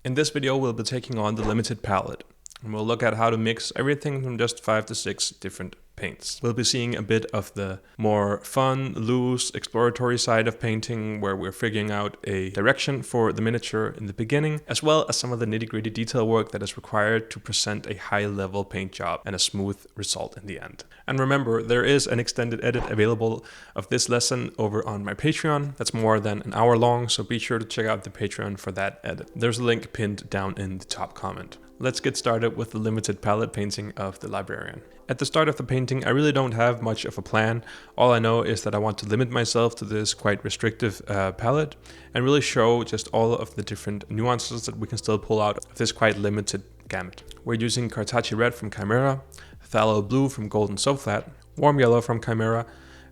In this video, we'll be taking on the limited palette, and we'll look at how to mix everything from just 5 to 6 different paints. We'll be seeing a bit of the more fun, loose, exploratory side of painting, where we're figuring out a direction for the miniature in the beginning, as well as some of the nitty-gritty detail work that is required to present a high-level paint job and a smooth result in the end. And remember, there is an extended edit available of this lesson over on my Patreon. That's more than an hour long, so be sure to check out the Patreon for that edit. There's a link pinned down in the top comment. Let's get started with the limited palette painting of the librarian. At the start of the painting, I really don't have much of a plan. All I know is that I want to limit myself to this quite restrictive palette and really show just all of the different nuances that we can still pull out of this quite limited gamut. We're using Cartacci Red from Chimera, Phthalo Blue from Golden So Flat, Warm Yellow from Chimera,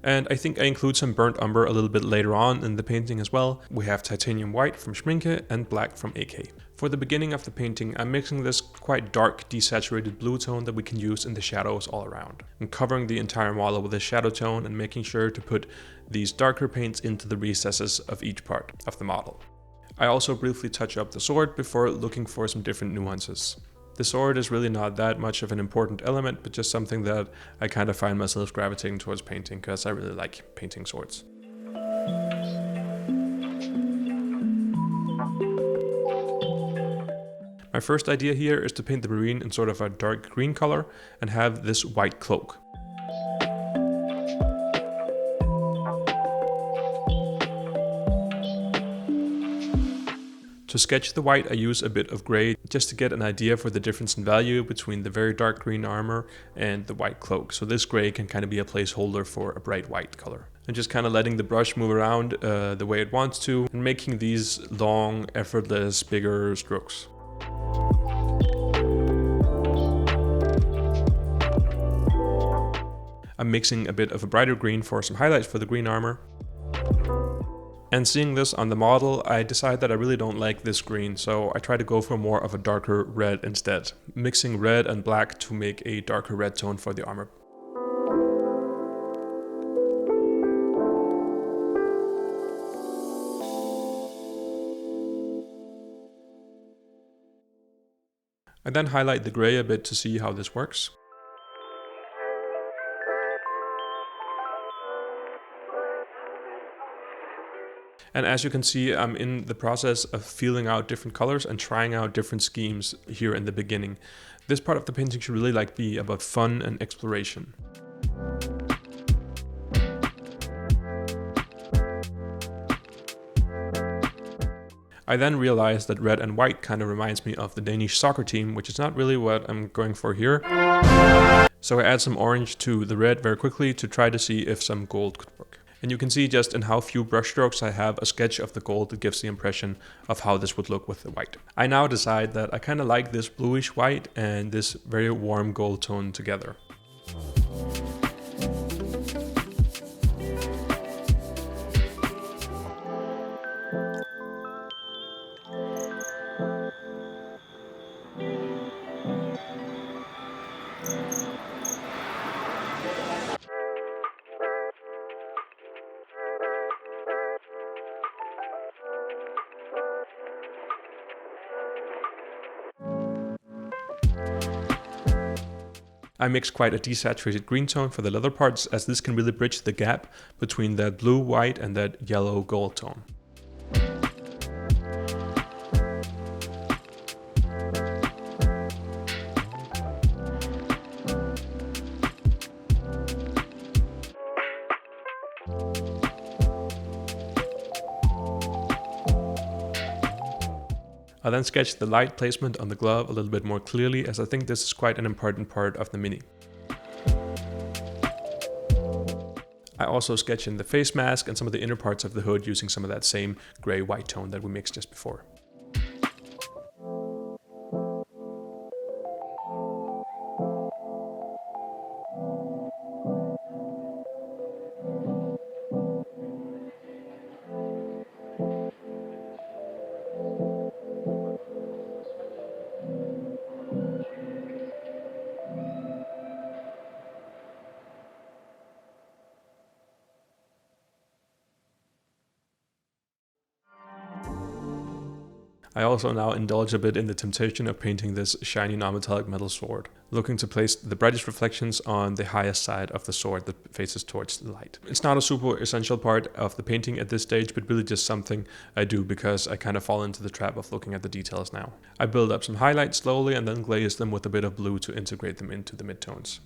and I think I include some Burnt Umber a little bit later on in the painting as well. We have Titanium White from Schminke and Black from AK. For the beginning of the painting, I'm mixing this quite dark desaturated blue tone that we can use in the shadows all around. I'm covering the entire model with a shadow tone and making sure to put these darker paints into the recesses of each part of the model. I also briefly touch up the sword before looking for some different nuances. The sword is really not that much of an important element, but just something that I kind of find myself gravitating towards painting because I really like painting swords. My first idea here is to paint the marine in sort of a dark green color and have this white cloak. To sketch the white, I use a bit of gray just to get an idea for the difference in value between the very dark green armor and the white cloak. So this gray can kind of be a placeholder for a bright white color. And just kind of letting the brush move around the way it wants to and making these long, effortless, bigger strokes. I'm mixing a bit of a brighter green for some highlights for the green armor. And seeing this on the model, I decide that I really don't like this green, so I try to go for more of a darker red instead, mixing red and black to make a darker red tone for the armor. I then highlight the gray a bit to see how this works. And as you can see, I'm in the process of feeling out different colors and trying out different schemes here in the beginning. This part of the painting should really be about fun and exploration. I then realized that red and white kind of reminds me of the Danish soccer team, which is not really what I'm going for here. So I add some orange to the red very quickly to try to see if some gold could work. And you can see just in how few brushstrokes I have a sketch of the gold that gives the impression of how this would look with the white. I now decide that I kind of like this bluish white and this very warm gold tone together. I mix quite a desaturated green tone for the leather parts, as this can really bridge the gap between that blue-white and that yellow-gold tone. I then sketched the light placement on the glove a little bit more clearly, as I think this is quite an important part of the mini. I also sketch in the face mask and some of the inner parts of the hood using some of that same gray-white tone that we mixed just before. I also now indulge a bit in the temptation of painting this shiny non-metallic metal sword, looking to place the brightest reflections on the highest side of the sword that faces towards the light. It's not a super essential part of the painting at this stage, but really just something I do because I kind of fall into the trap of looking at the details now. I build up some highlights slowly and then glaze them with a bit of blue to integrate them into the midtones.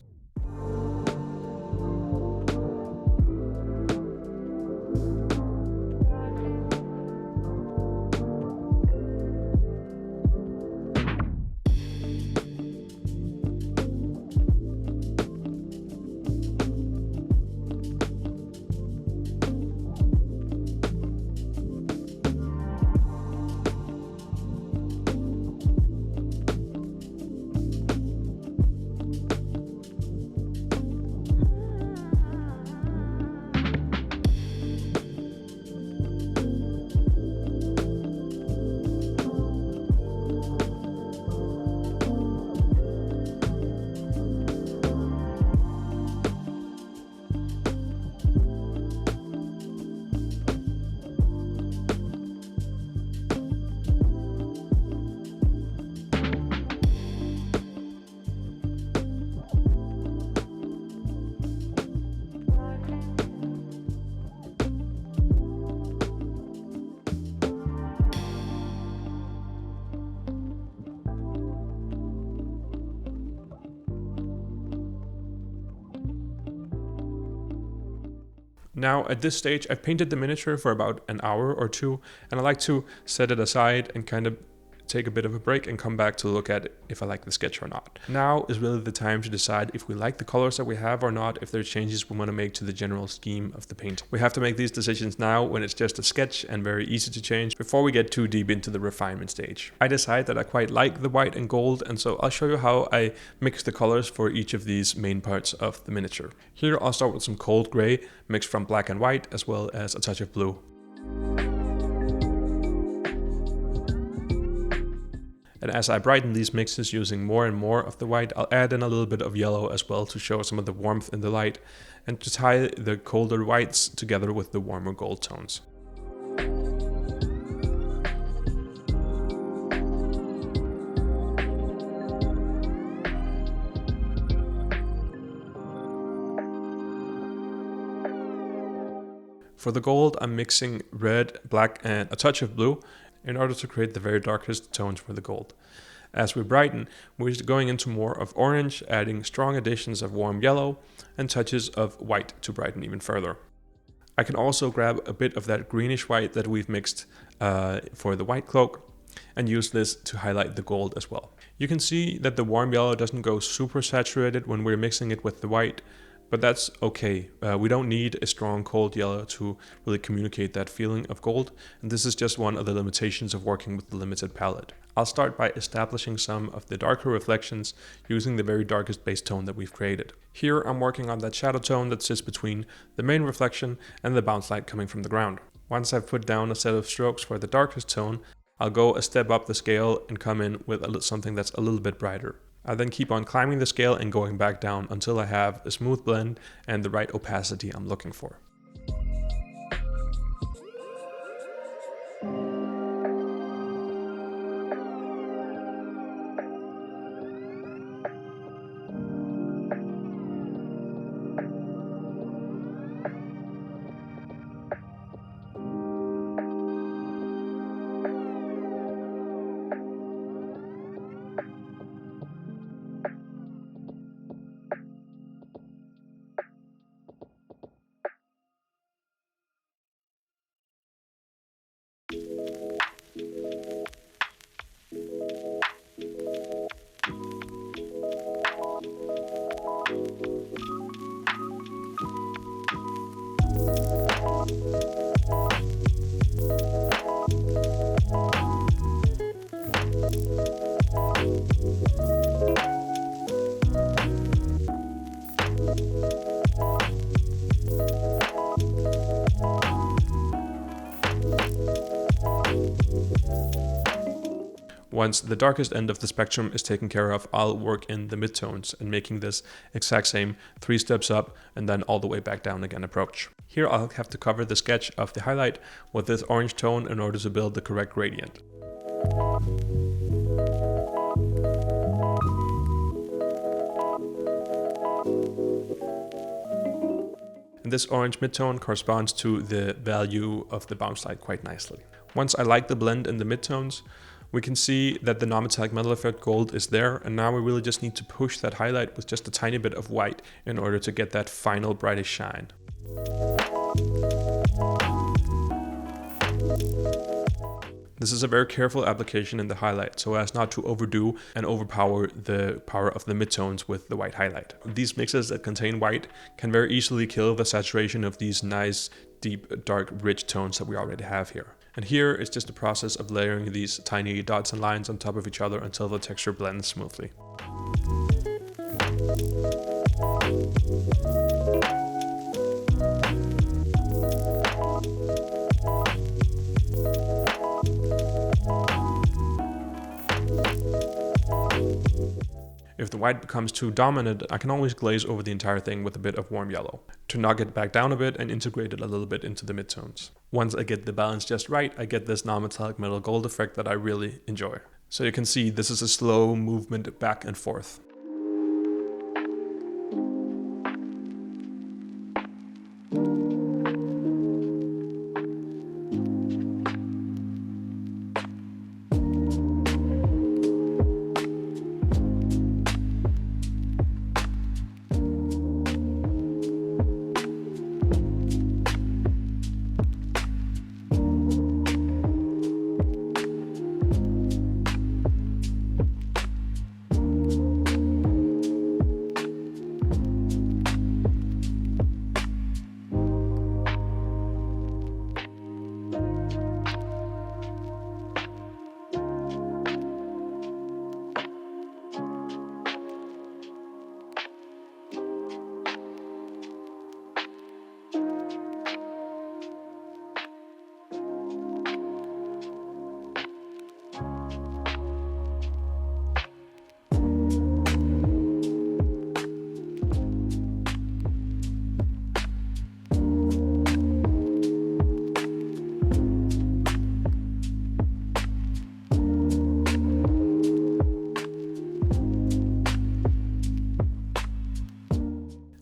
Now at this stage I've painted the miniature for about an hour or two, and I like to set it aside and kind of take a bit of a break and come back to look at if I like the sketch or not. Now is really the time to decide if we like the colors that we have or not, if there are changes we want to make to the general scheme of the paint. We have to make these decisions now when it's just a sketch and very easy to change before we get too deep into the refinement stage. I decide that I quite like the white and gold, and so I'll show you how I mix the colors for each of these main parts of the miniature. Here I'll start with some cold gray mixed from black and white as well as a touch of blue. And as I brighten these mixes using more and more of the white, I'll add in a little bit of yellow as well to show some of the warmth in the light and to tie the colder whites together with the warmer gold tones. For the gold, I'm mixing red, black, and a touch of blue in order to create the very darkest tones for the gold. As we brighten, we're going into more of orange, adding strong additions of warm yellow and touches of white to brighten even further. I can also grab a bit of that greenish white that we've mixed for the white cloak and use this to highlight the gold as well. You can see that the warm yellow doesn't go super saturated when we're mixing it with the white, but that's okay. We don't need a strong cold yellow to really communicate that feeling of gold, and this is just one of the limitations of working with the limited palette. I'll start by establishing some of the darker reflections using the very darkest base tone that we've created. Here I'm working on that shadow tone that sits between the main reflection and the bounce light coming from the ground. Once I've put down a set of strokes for the darkest tone, I'll go a step up the scale and come in with something that's a little bit brighter. I then keep on climbing the scale and going back down until I have a smooth blend and the right opacity I'm looking for. Once the darkest end of the spectrum is taken care of, I'll work in the midtones and making this exact same 3 steps up and then all the way back down again approach. Here I'll have to cover the sketch of the highlight with this orange tone in order to build the correct gradient. And this orange midtone corresponds to the value of the bounce light quite nicely. Once I like the blend in the midtones, we can see that the non-metallic metal effect gold is there, and now we really just need to push that highlight with just a tiny bit of white in order to get that final brightest shine. This is a very careful application in the highlight so as not to overdo and overpower the power of the midtones with the white highlight. These mixes that contain white can very easily kill the saturation of these nice, deep, dark, rich tones that we already have here. And here it's just a process of layering these tiny dots and lines on top of each other until the texture blends smoothly. If the white becomes too dominant, I can always glaze over the entire thing with a bit of warm yellow to knock it back down a bit and integrate it a little bit into the midtones. Once I get the balance just right, I get this non-metallic metal gold effect that I really enjoy. So you can see this is a slow movement back and forth.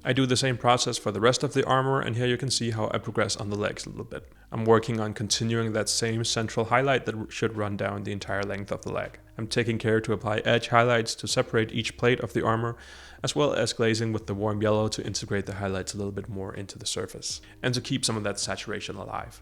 I do the same process for the rest of the armor, and here you can see how I progress on the legs a little bit. I'm working on continuing that same central highlight that should run down the entire length of the leg. I'm taking care to apply edge highlights to separate each plate of the armor, as well as glazing with the warm yellow to integrate the highlights a little bit more into the surface, and to keep some of that saturation alive.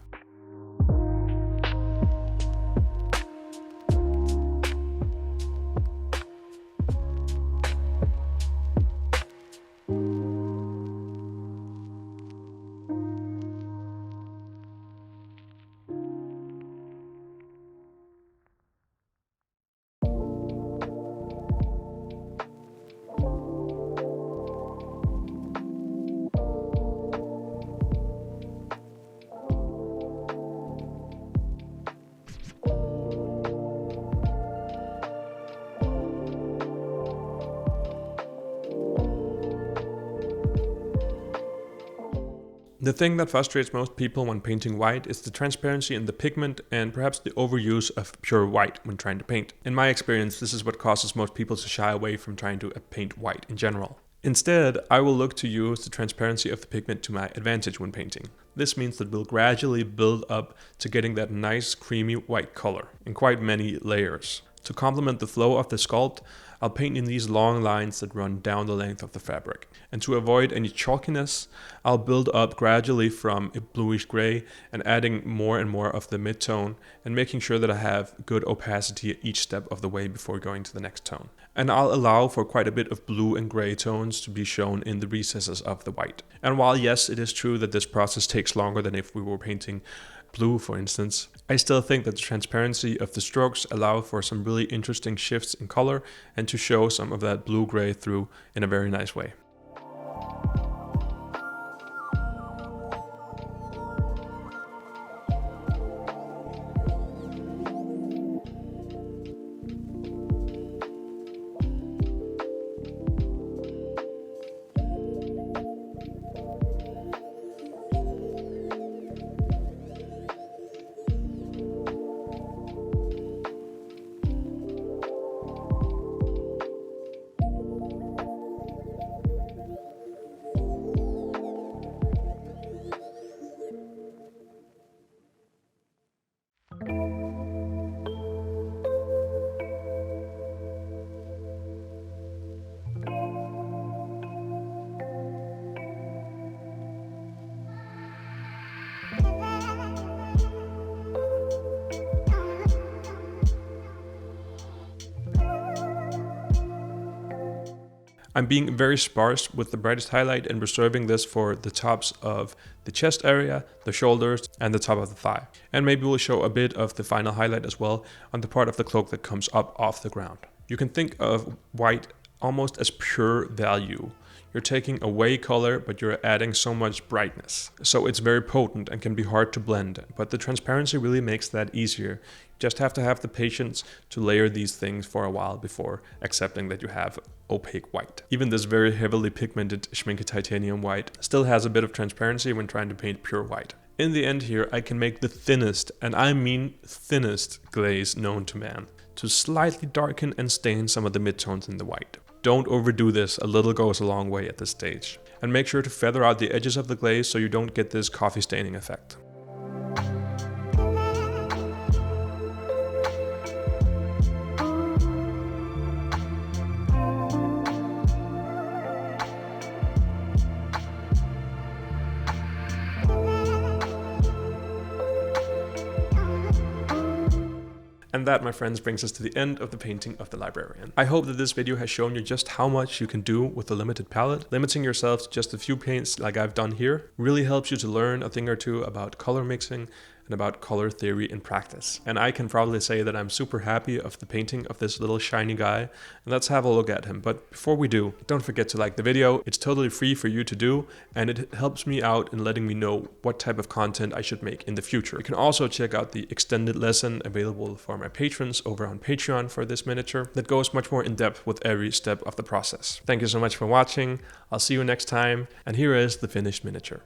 The thing that frustrates most people when painting white is the transparency in the pigment and perhaps the overuse of pure white when trying to paint. In my experience, this is what causes most people to shy away from trying to paint white in general. Instead, I will look to use the transparency of the pigment to my advantage when painting. This means that we'll gradually build up to getting that nice creamy white color in quite many layers. To complement the flow of the sculpt, I'll paint in these long lines that run down the length of the fabric. And to avoid any chalkiness, I'll build up gradually from a bluish gray and adding more and more of the mid-tone and making sure that I have good opacity at each step of the way before going to the next tone. And I'll allow for quite a bit of blue and gray tones to be shown in the recesses of the white. And while yes, it is true that this process takes longer than if we were painting blue, for instance, I still think that the transparency of the strokes allow for some really interesting shifts in color and to show some of that blue-gray through in a very nice way. I'm being very sparse with the brightest highlight and reserving this for the tops of the chest area, the shoulders, and the top of the thigh. And maybe we'll show a bit of the final highlight as well on the part of the cloak that comes up off the ground. You can think of white almost as pure value. You're taking away color, but you're adding so much brightness. So it's very potent and can be hard to blend, but the transparency really makes that easier. You just have to have the patience to layer these things for a while before accepting that you have opaque white. Even this very heavily pigmented Schmincke Titanium white still has a bit of transparency when trying to paint pure white. In the end here, I can make the thinnest, and I mean thinnest, glaze known to man, to slightly darken and stain some of the midtones in the white. Don't overdo this, a little goes a long way at this stage. And make sure to feather out the edges of the glaze so you don't get this coffee staining effect. And that, my friends, brings us to the end of the painting of the librarian. I hope that this video has shown you just how much you can do with a limited palette. Limiting yourself to just a few paints like I've done here really helps you to learn a thing or two about color mixing and about color theory in practice. And I can probably say that I'm super happy of the painting of this little shiny guy, and let's have a look at him. But before we do, don't forget to like the video. It's totally free for you to do, and it helps me out in letting me know what type of content I should make in the future. You can also check out the extended lesson available for my patrons over on Patreon for this miniature that goes much more in depth with every step of the process. Thank you so much for watching. I'll see you next time, and here is the finished miniature.